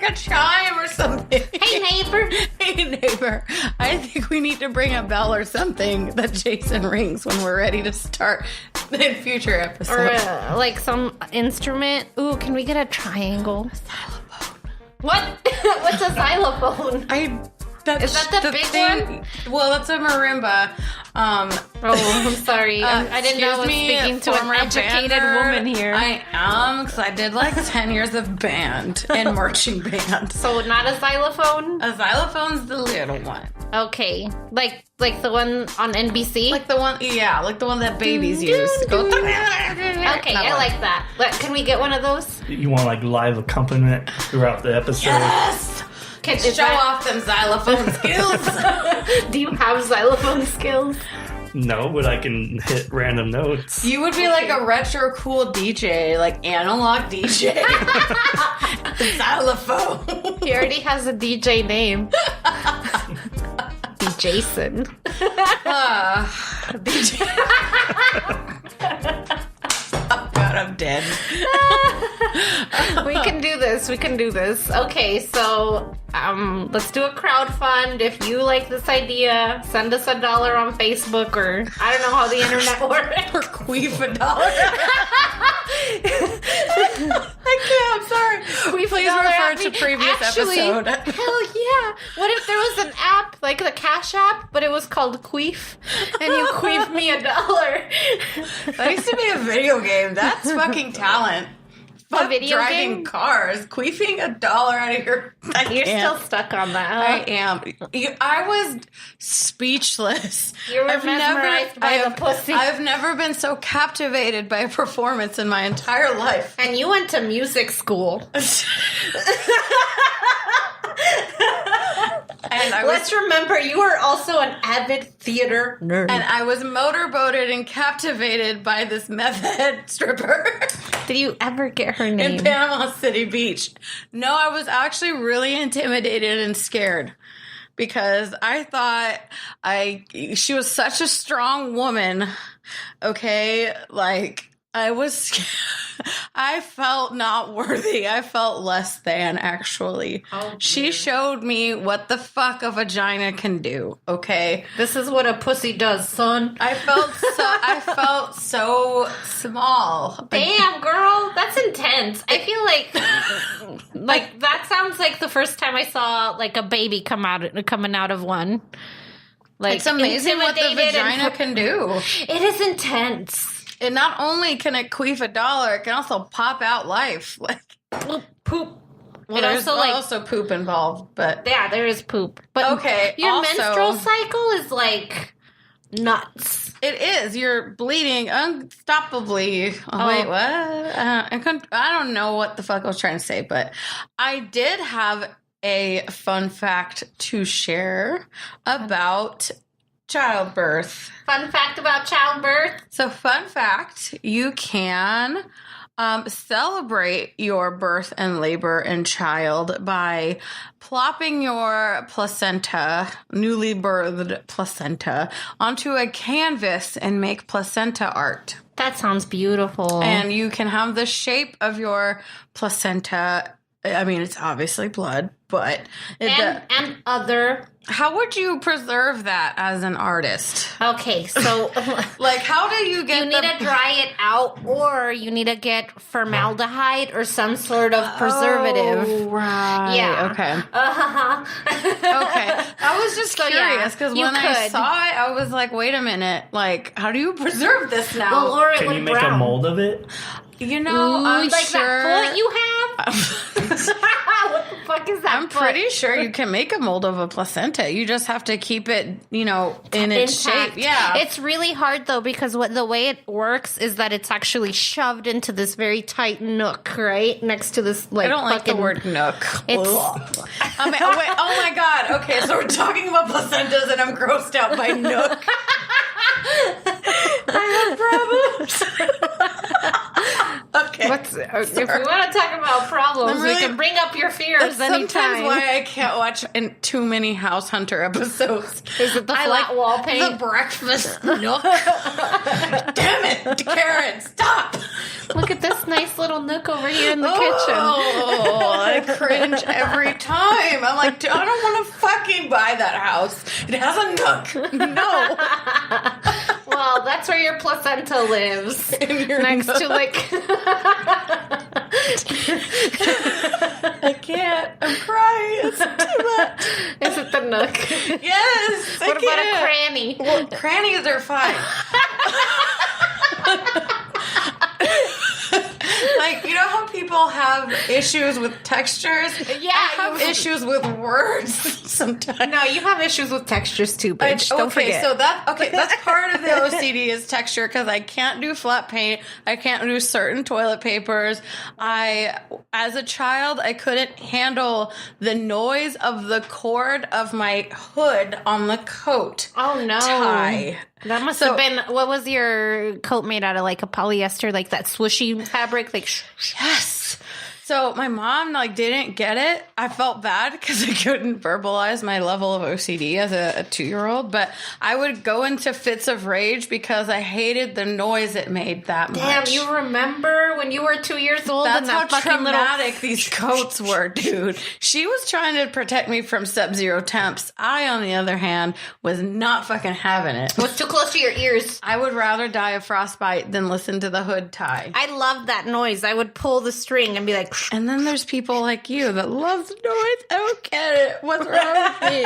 like a chime or something. Hey, neighbor. Hey, neighbor. I think we need to bring a bell or something that Jason rings when we're ready to start in future episodes. Or like some instrument. Ooh, can we get a triangle? Xylophone. What? What's a xylophone? Is that the big one? Well, that's a marimba. I'm sorry. I didn't know I was speaking to an educated woman here. I am, because I did like 10 years of band and marching band. So not a xylophone? A xylophone's the little one. Okay. Like the one on NBC? Like the one that babies use. Okay, I like that. Can we get one of those? You want like live accompaniment throughout the episode? Yes! Show off them xylophone skills. Do you have xylophone skills? No, but I can hit random notes. You would be like a retro cool DJ, like analog DJ. Xylophone. He already has a DJ name. Jason. DJ. Oh God, I'm dead. We can do this. Okay, so let's do a crowdfund. If you like this idea, send us $1 on Facebook, or I don't know how the internet works. Or queef $1. I can't, I'm sorry. Please refer to previous episode. Hell yeah. What if there was an app, like the Cash App, but it was called Queef, and you queef me $1? That used to be a video game. That's fucking talent. A video driving game? Cars, queefing $1 out of your... You're still stuck on that, huh? I am. I was speechless. You were mesmerized by the pussy. I've never been so captivated by a performance in my entire life. And you went to music school. Let's remember, you are also an avid theater nerd. And I was motorboated and captivated by this meth head stripper. Did you ever get her name? In Panama City Beach. No, I was actually really intimidated and scared. Because I thought she was such a strong woman. Okay? Like, I felt not worthy. I felt less than, actually. Oh, she showed me what the fuck a vagina can do, okay? This is what a pussy does, son. I felt so small. Damn, girl, that's intense. I feel like that sounds like the first time I saw like a baby coming out of one. Like, it's amazing what the vagina can do. It is intense. And not only can it queef $1, it can also pop out life. Like poop. Well, there's also poop involved, but yeah, there is poop. But okay, your menstrual cycle is like nuts. It is. You're bleeding unstoppably. Oh, wait, what? I don't know what the fuck I was trying to say, but I did have a fun fact to share about childbirth. Fun fact about childbirth. So, fun fact, you can celebrate your birth and labor and child by plopping your placenta, newly birthed placenta, onto a canvas and make placenta art. That sounds beautiful. And you can have the shape of your placenta. I mean, it's obviously blood, but... And other... How would you preserve that as an artist? Okay, so... like, how do you get... You need to dry it out, or you need to get formaldehyde or some sort of preservative. Oh, right. Yeah. Okay. Uh-huh. Okay. I was just curious, because when I saw it, I was like, wait a minute. Like, how do you preserve this now? Well, or can you make a mold of it? You know, I'm like sure... that foot you have? What the fuck is that? I'm pretty sure you can make a mold of a placenta. You just have to keep it, in its shape. Yeah. It's really hard, though, because the way it works is that it's actually shoved into this very tight nook, right? Next to this, like, I don't like the word nook. It's... I mean, wait, oh, my God. Okay, so we're talking about placentas, and I'm grossed out by nook. I have problems. Okay. If we want to talk about problems, we can bring up your fears anytime. Sometimes why I can't watch too many House Hunter episodes. Is it the flat wall paint? The breakfast nook. Damn it, Karen, stop. Look at this nice little nook over here in the kitchen. Oh, I cringe every time. I'm like, I don't want to fucking buy that house. It has a nook. No. Well, that's where your placenta lives. Next to like... I can't. I'm crying. It's too much. Is it the nook? Yes. What about a cranny? Well, crannies are fine. Like, you know how people have issues with textures? Yeah, I have issues with words sometimes. No, you have issues with textures too, bitch. Don't forget. So that's part of the OCD is texture because I can't do flat paint. I can't do certain toilet papers. As a child, I couldn't handle the noise of the cord of my hood on the coat. Oh no. Tie. That must have been, what was your coat made out of? Like a polyester, like that swooshy fabric? Like, yes. So my mom didn't get it. I felt bad because I couldn't verbalize my level of OCD as a 2-year-old, but I would go into fits of rage because I hated the noise it made that much. Damn, you remember when you were 2 years old? That's and how that traumatic these coats were, dude. She was trying to protect me from sub-zero temps. I, on the other hand, was not fucking having it. Was too close to your ears. I would rather die of frostbite than listen to the hood tie. I love that noise. I would pull the string and be like... And then there's people like you that love the noise. I don't get it. What's wrong with me?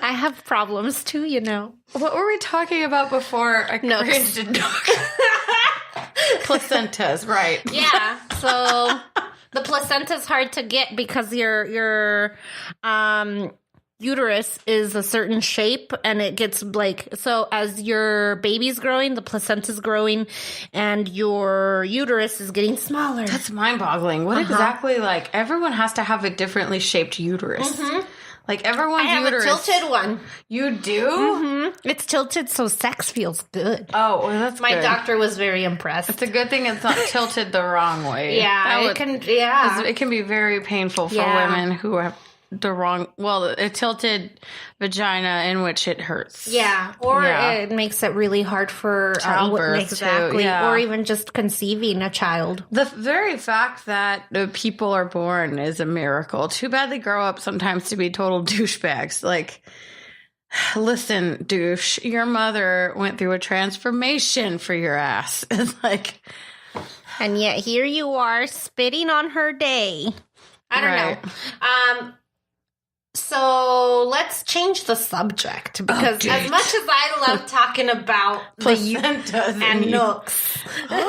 I have problems too, you know. What were we talking about before? I cringed and placentas, right? Yeah. So the placenta's hard to get because your uterus is a certain shape and it gets so as your baby's growing, the placenta's growing and your uterus is getting smaller. That's mind-boggling. What exactly, everyone has to have a differently shaped uterus. Mm-hmm. Everyone's uterus. I have a tilted one. You do? Mm-hmm. It's tilted so sex feels good. Oh, well, that's My good. doctor was very impressed. It's a good thing it's not tilted the wrong way. Yeah, it can be very painful for women who have the wrong, a tilted vagina in which it hurts. Yeah, or it makes it really hard for childbirth. Exactly, too, yeah. Or even just conceiving a child. The very fact that people are born is a miracle. Too bad they grow up sometimes to be total douchebags. Listen, douche, your mother went through a transformation for your ass. It's and yet here you are spitting on her day. I don't know. So let's change the subject because as much as I love talking about placentas and nooks, God,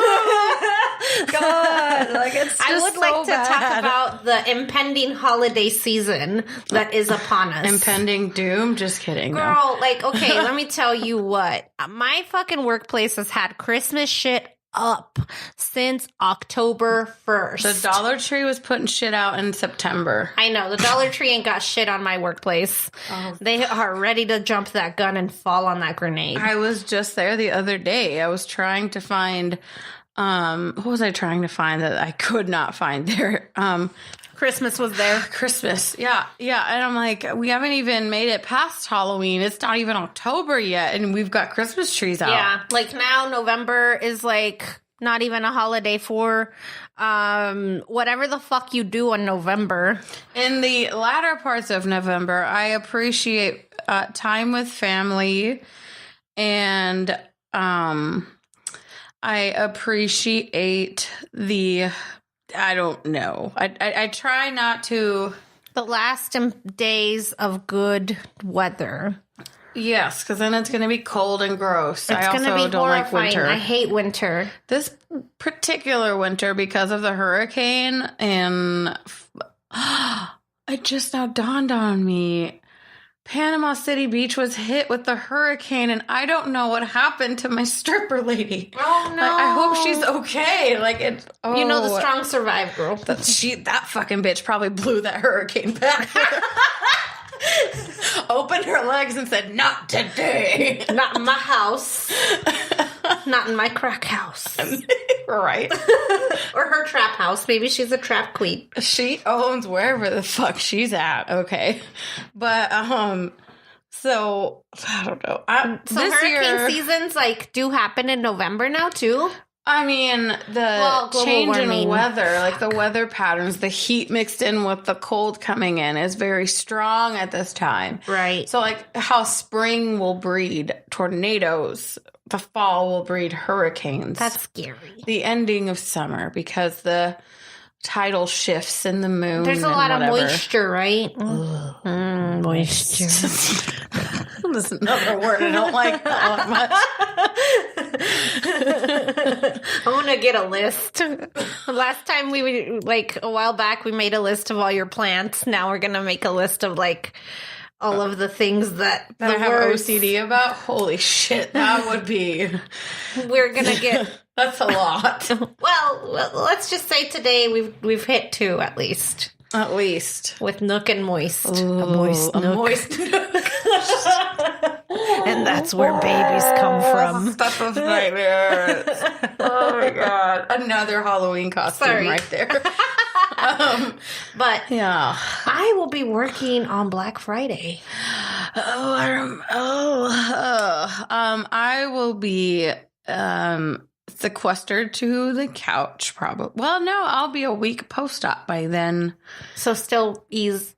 it's just I would like to talk about the impending holiday season that is upon us. Impending doom? Just kidding. Girl, okay, let me tell you what. My fucking workplace has had Christmas shit up since October 1st. The Dollar Tree was putting shit out in September. I know. The Dollar Tree ain't got shit on my workplace. Oh. They are ready to jump that gun and fall on that grenade. I was just there the other day. I was trying to find... what was I trying to find that I could not find there? Christmas was there. Christmas. Yeah. And I'm like, we haven't even made it past Halloween. It's not even October yet. And we've got Christmas trees out. Yeah. Now November is not even a holiday for whatever the fuck you do in November. In the latter parts of November, I appreciate time with family and I appreciate I don't know. I try not to... The last days of good weather. Yes, because then it's going to be cold and gross. It's going to be don't horrifying. like winter. I hate winter. This particular winter, because of the hurricane, and it just now dawned on me. Panama City Beach was hit with the hurricane, and I don't know what happened to my stripper lady. Oh no! I hope she's okay. You know, the strong survive, girl. That fucking bitch probably blew that hurricane back. Opened her legs and said, "Not today. Not in my house. Not in my crack house." Right. Or her trap house. Maybe she's a trap queen. She owns wherever the fuck she's at. Okay. But, so, I don't know. So hurricane seasons, do happen in November now, too? I mean, the change in weather, like the weather patterns, the heat mixed in with the cold coming in is very strong at this time. Right. So like how spring will breed tornadoes, the fall will breed hurricanes. That's scary. The ending of summer because the tidal shifts in the moon. There's a lot of moisture, right? Moisture. That's another word I don't like that much. I want to get a list. Last time a while back, we made a list of all your plants. Now we're going to make a list of all of the things that I have OCD about. Holy shit, that would be. We're going to get. That's a lot. Well, let's just say today we've hit 2 at least. At least. With Nook and Moist. Ooh, a moist Nook. And that's where babies come from. Stuff of nightmares. Oh my god. Another Halloween costume right there. But yeah. I will be working on Black Friday. I will be sequestered to the couch probably. Well, no, I'll be a week post-op by then. So still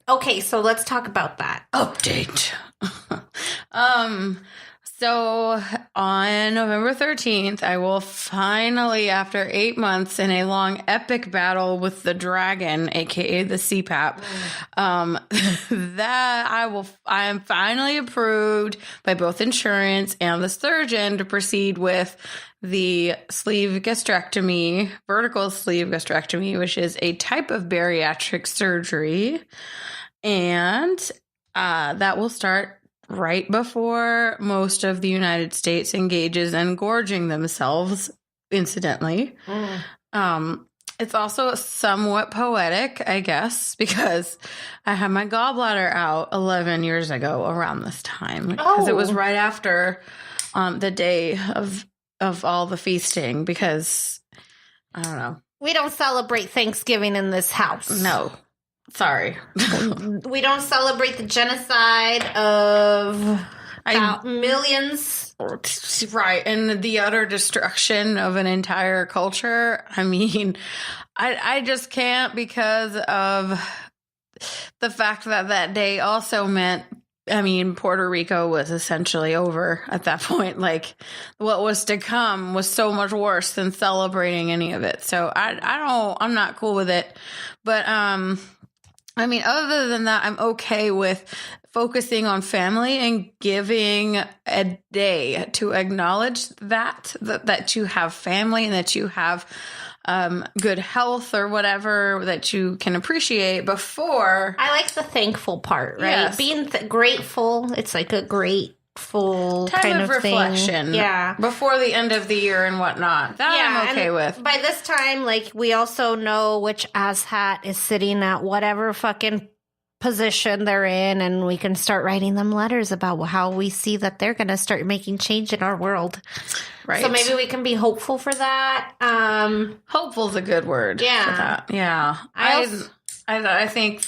okay, so let's talk about that. Update. So on November 13th, I will finally, after 8 months in a long epic battle with the dragon, aka the CPAP, I am finally approved by both insurance and the surgeon to proceed with the sleeve gastrectomy, vertical sleeve gastrectomy, which is a type of bariatric surgery. And that will start right before most of the United States engages in gorging themselves, incidentally. It's also somewhat poetic, I guess, because I had my gallbladder out 11 years ago around this time. Because it was right after the day of all the feasting, because, I don't know. We don't celebrate Thanksgiving in this house. No. Sorry. We don't celebrate the genocide of millions. Right. And the utter destruction of an entire culture. I mean, I just can't because of the fact that day also meant, I mean, Puerto Rico was essentially over at that point. Like, what was to come was so much worse than celebrating any of it. So I'm not cool with it. But, I mean, other than that, I'm okay with focusing on family and giving a day to acknowledge that you have family and that you have good health or whatever that you can appreciate before. I like the thankful part, right? Yes. Being grateful. It's like a grateful time kind of reflection. Thing. Yeah. Before the end of the year and whatnot. That I'm okay with. By this time, we also know which asshat is sitting at whatever fucking position they're in, and we can start writing them letters about how we see that they're going to start making change in our world. Right. So maybe we can be hopeful for that. Hopeful's a good word. Yeah. For that. Yeah. I think,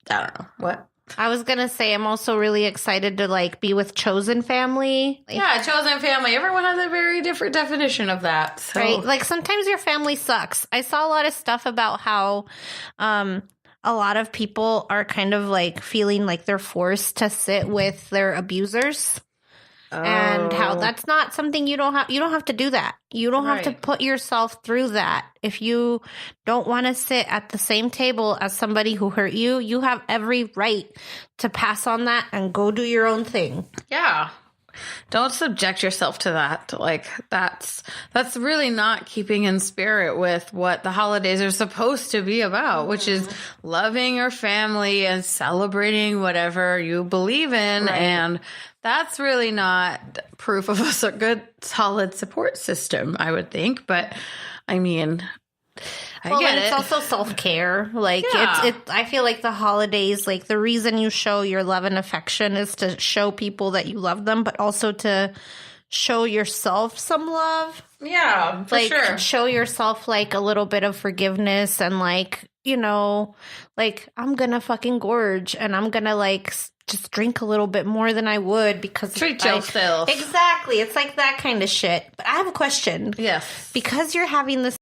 I don't know. What? I was going to say, I'm also really excited to be with chosen family. Yeah, chosen family. Everyone has a very different definition of that. So. Right. Sometimes your family sucks. I saw a lot of stuff about how, a lot of people are kind of feeling like they're forced to sit with their abusers. And how that's not something you don't have to do that. You don't have to put yourself through that. If you don't want to sit at the same table as somebody who hurt you, you have every right to pass on that and go do your own thing. Yeah. Don't subject yourself to that. That's really not keeping in spirit with what the holidays are supposed to be about, which is loving your family and celebrating whatever you believe in. Right. And that's really not proof of a good, solid support system, I would think. But I mean, I get it. It's also self-care. I feel like the holidays, the reason you show your love and affection is to show people that you love them, but also to show yourself some love. Yeah, for sure. Show yourself a little bit of forgiveness and I'm gonna fucking gorge and I'm gonna just drink a little bit more than I would because treat yourself. Exactly. It's like that kind of shit. But I have a question. Yes. Because you're having this